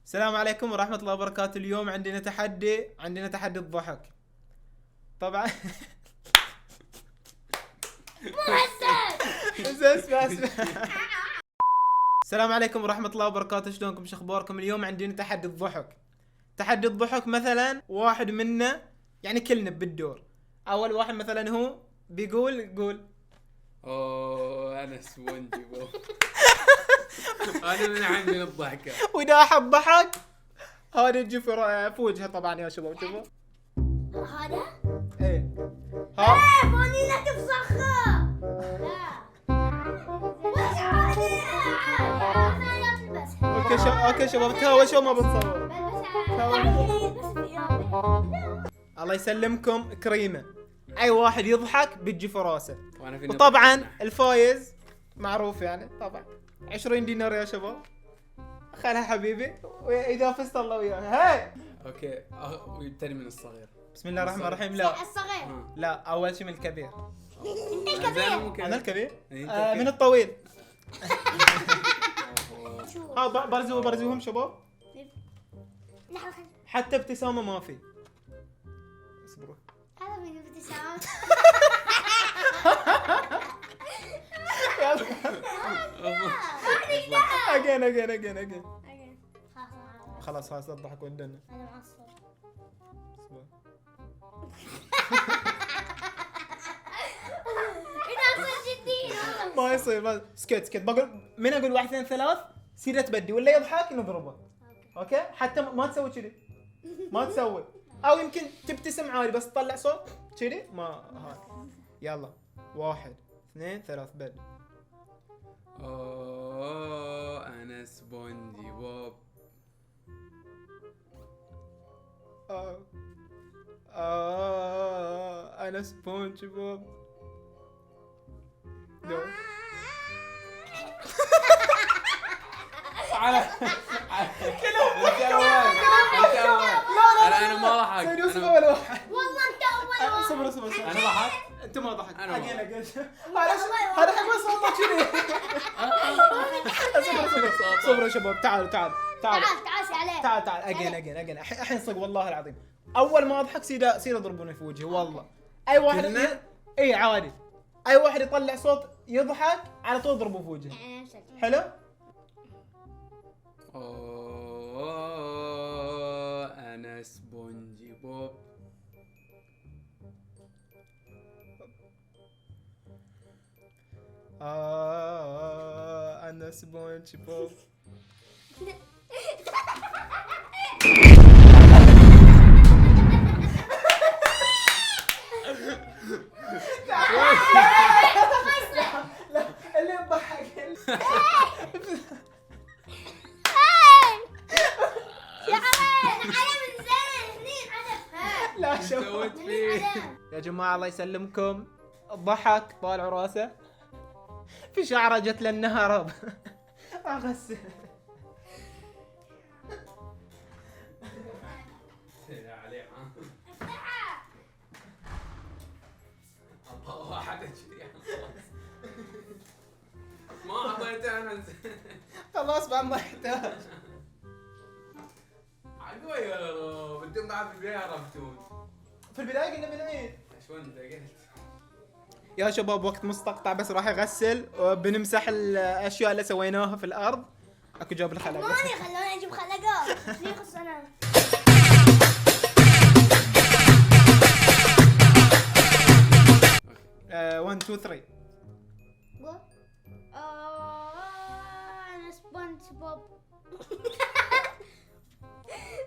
السلام عليكم ورحمة الله وبركاته. اليوم عندنا تحدي الضحك. طبعا اسمع. السلام عليكم ورحمة الله وبركاته، شلونكم؟ شو اخباركم؟ اليوم عندنا تحدي الضحك. مثلا واحد منا، يعني كلنا بالدور. اول واحد مثلا هو قول. اوه انا سبونجي بوب. انا من عندي الضحكه. واذا احد ضحك هذا يجي في وجهه. طبعا يا شباب شوفوا هذا؟ ايه فانيلا تفسخها. لا. وش عادي؟ لا تلبسها. اوكي شباب تهاوشوا ما بتصور. بلبسها. الله يسلمكم كريمه. اي واحد يضحك بتجي في راسه. وانا في وطبعا الفايز معروف يعني طبعا 20 دينار يا شباب. خلها حبيبي، واذا فزت الله وياها. هاي اوكي ويبتدي من الصغير. بسم الله الرحمن الرحيم. لا الصغير. لا، اول شيء من الكبير. انت الكبير. انا الكبير. إيه، من الطويل. شوف. ها برزوهم شباب. لحظة. حتى ابتسامه ما في. اصبروا. هذا من ابتسام. اجين. خلاص اضحك ودنا. هذا معصب. إذا صرت جدي. ما يصير. سكت بقول من اقول 1 2 3 سيره تبدي ولا يضحك نضربه. اوكي حتى ما تسوي كذي. ما تسوي، او يمكن تبتسم عادي بس تطلع صوت كذي. ما هاي. يلا 1 2 3 بدي. اوه انا سبونجي بوب. انا سبونج بوب. انا ما ضحك. سيدي اول واحد. والله انت اول واحد. صبر. انا ضحك. انت ما ضحك. أنا ما اجين. هذا حق صوته كذي. صبر يا شباب. تعال تعال عليه. تعال اجين. الحين صدق والله العظيم اول ما اضحك سيدا اضربوني في وجهي والله. اي واحد كلنا؟ اي عادي. اي واحد يطلع صوت يضحك على طول اضربه في وجهه. حلو. اوه انا سبونجي بوب. انا سبونج بوب. اللي يضحك لا شوف سويت فيه. يا جماعة الله يسلمكم. ضحك طالع راسه في شعره جت للنهر هرب. اغسل. الله واحد كذي. ما اعطيته انا. خلاص بعد ما يحتاج. عقوي بدون بعد في البدايه عرفتون. في البداية قلنا بنعيد. شلون انت قلت؟ يا شباب وقت مستقطع بس راح يغسل وبنمسح الاشياء اللي سويناها في الارض. اكو جاب الخلق. ماني خلوني اجيب خلقات. ليه خص انا؟ 1 2 3. انا سبونج بوب.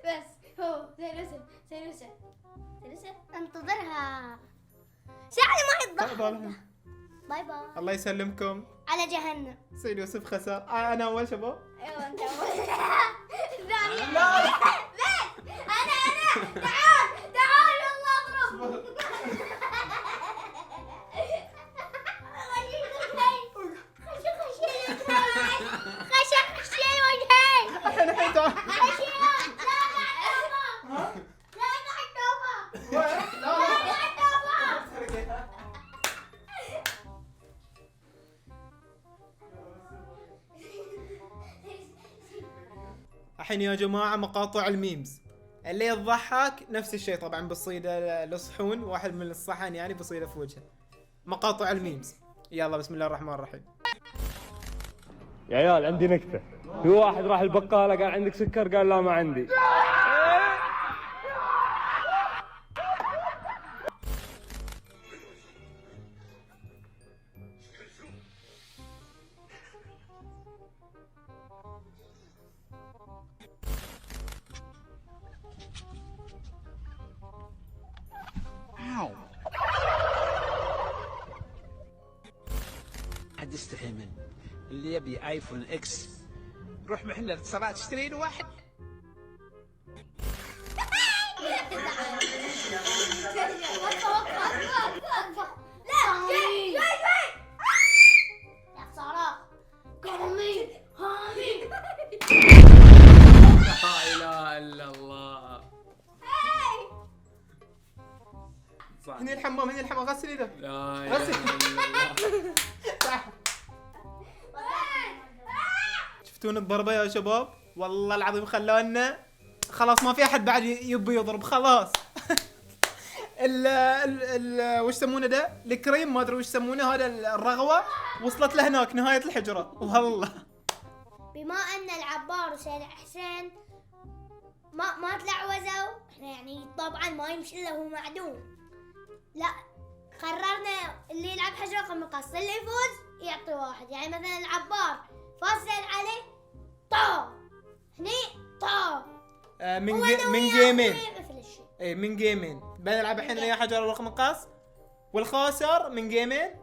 بس هو سيرسل انتظرها. ساعة ما يتضحك. باي باي. الله يسلمكم. على جهنم. سيد يوسف خسر. انا اول شباب. ايوه انت اول. ثاني. لا. انا تعال والله اضرب. خشي الوجهين. الحين تعال. الحين يا جماعة مقاطع الميمز اللي يضحك نفس الشيء طبعا بصيده الصحون، واحد من الصحن يعني بصيده في وجهه. مقاطع الميمز. يلا بسم الله الرحمن الرحيم. يا عيال عندي نكتة. في واحد راح البقالة قال عندك سكر؟ قال لا ما عندي. حد يستحي منه. اللي يبي ايفون اكس روح محل الاتصالات اشتري له واحد. لا اله الا الله. صح. هني الحمام، هني الحمام، غسل ايدك. لا اله الا الله. شفتون الضربة يا شباب؟ والله العظيم خلونا خلاص ما في احد بعد يبي يضرب خلاص. ال وش يسمونه ده؟ الكريم ما ادري وش يسمونه، هذا الرغوة وصلت لهناك نهاية الحجرة والله. بما ان العبار وسيد حسين ما تلعوزوا، احنا يعني طبعا ما يمشي الا هو معدوم. لا قررنا اللي يلعب حجر رقم مقص اللي يفوز يعطي واحد. يعني مثلا العبار فاز سيد علي طا، هني طا من جيمين. مثل الشيء. اي من جيمين بنلعب الحين ويا حجر رقم مقص، والخاسر من جيمين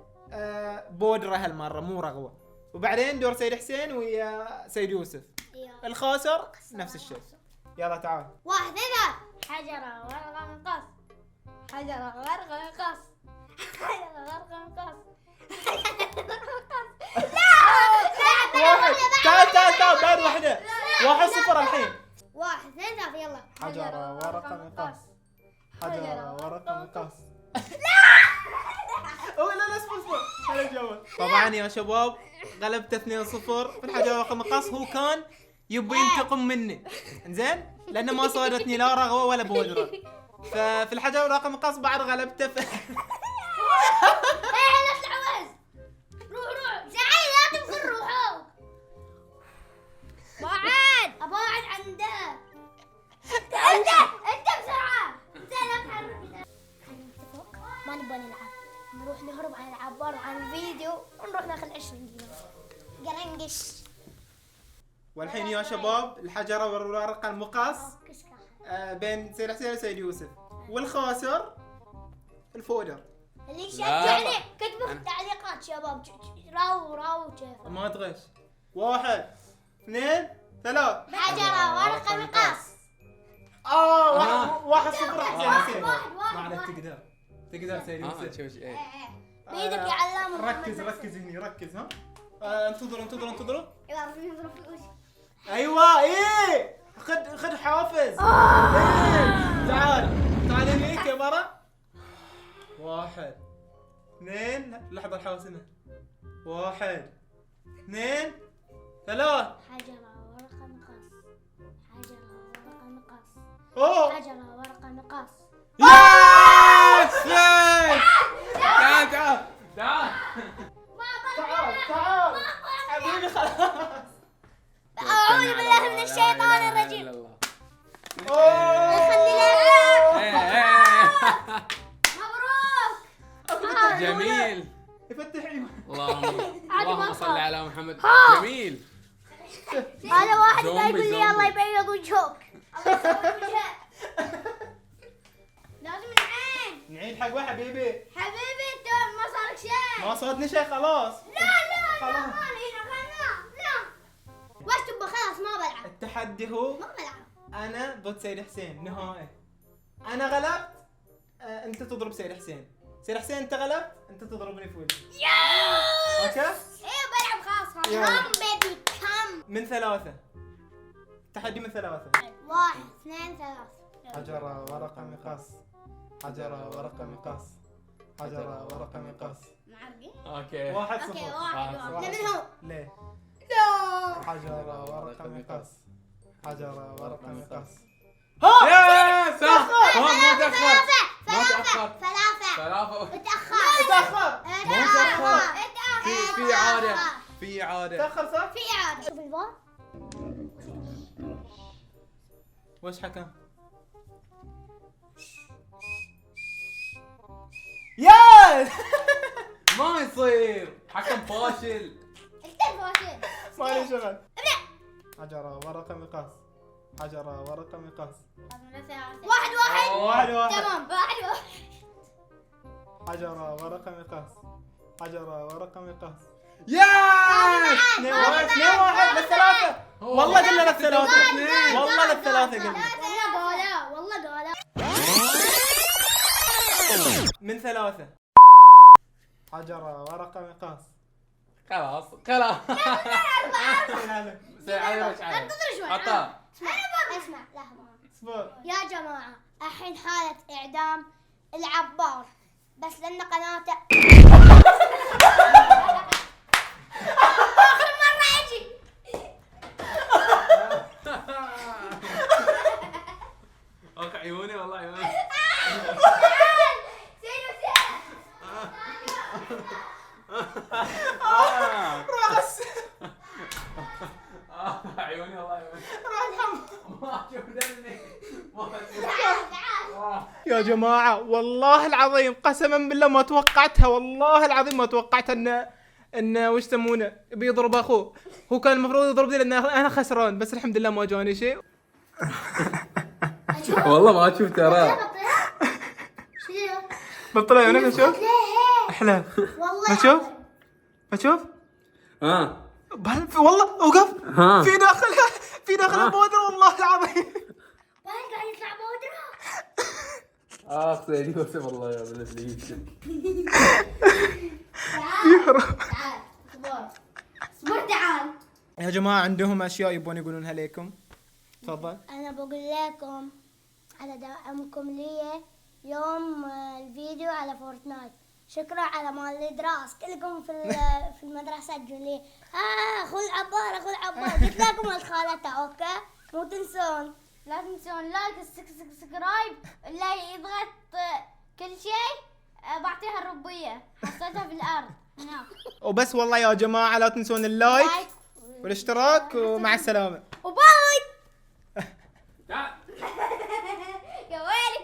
بودرة هالمرة مو رغوة. وبعدين دور سيد حسين ويا سيد يوسف. الخاسر نفس الشيء. يلا تعال. واحد اذا حجرة ورقة مقص، حجرة ورقة مقص، حجرة ورقة مقص. واحد تعال بعد واحدة. 1-0 الحين. 1 2 3 يلا. حجرة ورقة مقص، حجرة ورقة مقص. لا اصبر هذا الجواب. طبعا يا شباب غلبت 2-0 في الحجر رقم مقص. هو كان يبي ينتقم مني انزين لانه ما صادتني لا رغوه ولا بودره. ففي الحجر رقم مقص بعد غلبته في لا تلعوز. روح زعل لا تنفر روحك. ابعد عنده. انت بسرعه. انت لا تحرك. خلينا نتفق ما نبغى نلعب، نروح نهرب عن العبار وعن الفيديو ونروح ناخذ 20 دينار قرنقش. والحين يا شباب الحجر ورقة المقص بين سيد حسين وسيد يوسف، والخاسر الفودر. اللي يشجعني كتبوا في التعليقات شباب راو كيف. ما تغش. 1 2 3 حجرة ورقة مقص. 1-0 حسين. واحد. ما عليك تقدر سيد يوسف. شوف ايه. بيدك يا علام. ركز هني ركز. ها انتظروا. يلا نضرب في الوجه. ايوه ايه خد حافز. إيه. تعال هني كاميرا. 1 2 لحظة الحوسنة. 1 2 3. حجرة ورقة مقص، حجرة ورقة مقص، اوه حجرة ورقة مقص. يس تعال تعال حبيبي خلاص. أعوذ بالله من الشيطان الرجيم. مبروك. جميل. يفتح عيونه. اللهم صل على محمد. جميل. هذا واحد زومبي، يقول لي زومبي. يلا يبيض وجهك. الله يسوي وجهك. لازم نعيد حق واحد حبيبي. حبيبي انت ما صارك شيء. ما صادني شيء خلاص. لا خلاص. لا وش تبغى؟ خلاص ما بلعب. التحدي هو ما بلعب. انا ضد سيد حسين نهائي. انا غلبت انت تضرب سيد حسين. سيد حسين انت غلبت انت تضربني في وجهي. اوكي ايه بلعب خلاص. يلا. كم بيبي كم. من 3. تحدي من 3. 1 2 3. حجرة ورقة مقص، حجرة ورقة مقص، حجرة ورقة مقص. معرقين. اوكي. 1-0. اوكي واحد. واحد. من هو؟ ليه؟ لا. حجرة ورقة مقص، حجر ورقة مقص. يا صح. ما تأخر. ما تأخر. ثلاثة. ثلاثة. اتأخر. في عادة. في عادة. تأخر صح؟ في إعادة. شوف الفار. وش حكم؟ ياس ما يصير. حكم فاشل. انت الفاشل. ما لي شغل. حجر ورقة مقص. حجر ورقة مقص. واحد. واحد واحد. تمام. واحد. حجر ورقة مقص. حجر ورقة مقص. ياس. 2-1 للثلاثة. والله قلنا للثلاثة. والله للثلاثة قلنا. والله قالوا. من 3. حجر ورقة مقص. خلاص. خلاص. ساعة وش عاد؟ انتظر شوي. عطا. اسمع لحظة. اصبر. يا جماعة الحين حالة إعدام العبار بس لأن قناته آخر مرة أجي. اوكي عيوني والله عيوني. راس. عيوني والله عيوني. ما اشوف دمي. يا جماعة والله العظيم قسما بالله ما توقعتها، والله العظيم ما توقعت ان وش يسمونه بيضرب اخوه. هو كان المفروض يضربني لان انا خسران، بس الحمد لله ما جاني شيء. والله ما اشوف ترى. بطلع يا ولد شوف. احلى. والله ما تشوف؟ ما تشوف؟ ها. والله اوقف. ها. في داخل بودرة والله العظيم. وين قاعد يطلع بودرة؟ اخ سيدي يوسف والله يا ولد لي. تعال اصبر تعال. يا جماعة عندهم اشياء يبون يقولونها لكم. تفضل. أنا بقول لكم على دعمكم لي يوم الفيديو على فورتنايت. شكرا على مال الدراس كلكم في المدرسة تقولوا لي أخو العبار قلت لكم الخالته. أوكي مو تنسون. لا تنسون لايك سبسكرايب اللي يضغط كل شيء بعطيها الربية حطيتها في الأرض هناك. وبس والله يا جماعة لا تنسون اللايك والاشتراك ومع السلامة.